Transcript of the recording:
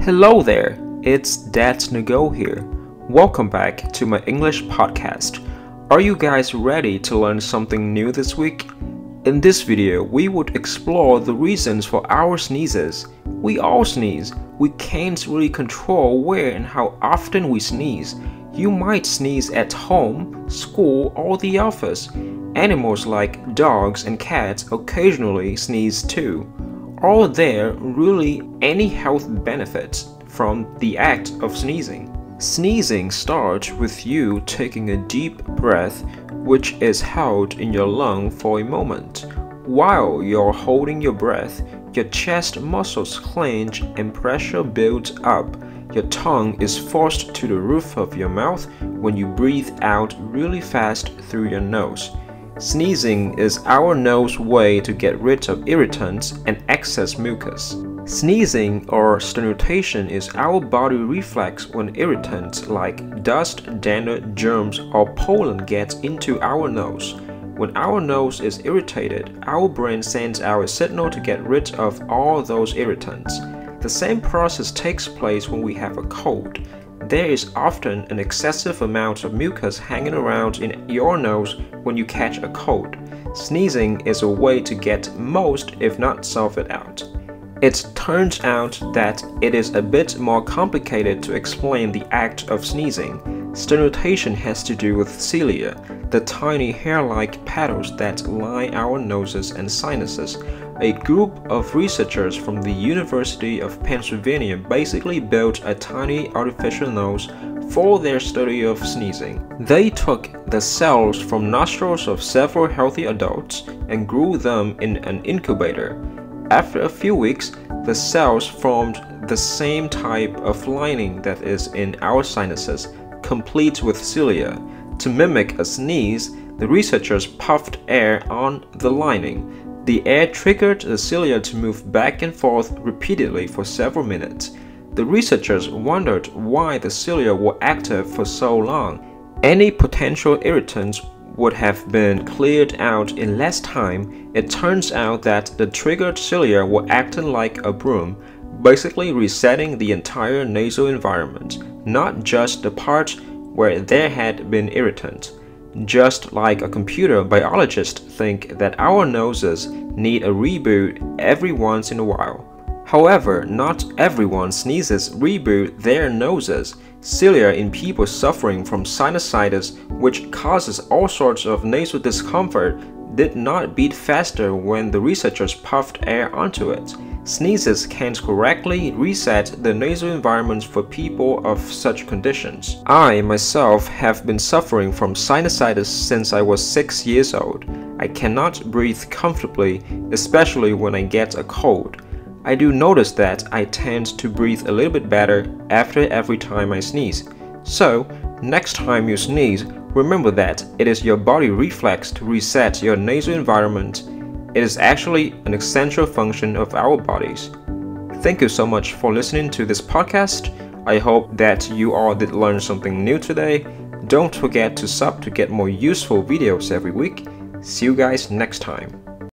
Hello there, it's Dat Ngo here. Welcome back to my English podcast. Are you guys ready to learn something new this week? In this video, we would explore the reasons for our sneezes. We all sneeze. We can't really control where and how often we sneeze. You might sneeze at home, school, or the office. Animals like dogs and cats occasionally sneeze too. Are there really any health benefits from the act of sneezing? Sneezing starts with you taking a deep breath, which is held in your lung for a moment. While you're holding your breath, your chest muscles clench and pressure builds up. Your tongue is forced to the roof of your mouth when you breathe out really fast through your nose. Sneezing is our nose way to get rid of irritants and excess mucus. Sneezing or sternutation is our body reflex when irritants like dust, dander, germs, or pollen get into our nose. When our nose is irritated, our brain sends out a signal to get rid of all those irritants. The same process takes place when we have a cold. There is often an excessive amount of mucus hanging around in your nose when you catch a cold. Sneezing is a way to get most, if not solve it out. It turns out that it is a bit more complicated to explain the act of sneezing. Sternutation has to do with cilia, the tiny hair-like petals that line our noses and sinuses. A group of researchers from the University of Pennsylvania basically built a tiny artificial nose for their study of sneezing. They took the cells from nostrils of several healthy adults and grew them in an incubator. After a few weeks, the cells formed the same type of lining that is in our sinuses, complete with cilia. To mimic a sneeze, the researchers puffed air on the lining. The air triggered the cilia to move back and forth repeatedly for several minutes. The researchers wondered why the cilia were active for so long. Any potential irritants would have been cleared out in less time. It turns out that the triggered cilia were acting like a broom, basically resetting the entire nasal environment, not just the part where there had been irritant. Just like a computer, biologists think that our noses need a reboot every once in a while. However, not everyone sneezes reboot their noses. Cilia in people suffering from sinusitis, which causes all sorts of nasal discomfort, did not beat faster when the researchers puffed air onto it. Sneezes can't correctly reset the nasal environments for people of such conditions. I myself have been suffering from sinusitis since I was 6 years old. I cannot breathe comfortably, especially when I get a cold. I do notice that I tend to breathe a little bit better after every time I sneeze. So, next time you sneeze, remember that it is your body reflex to reset your nasal environment. It is actually an essential function of our bodies. Thank you so much for listening to this podcast. I hope that you all did learn something new today. Don't forget to sub to get more useful videos every week. See you guys next time.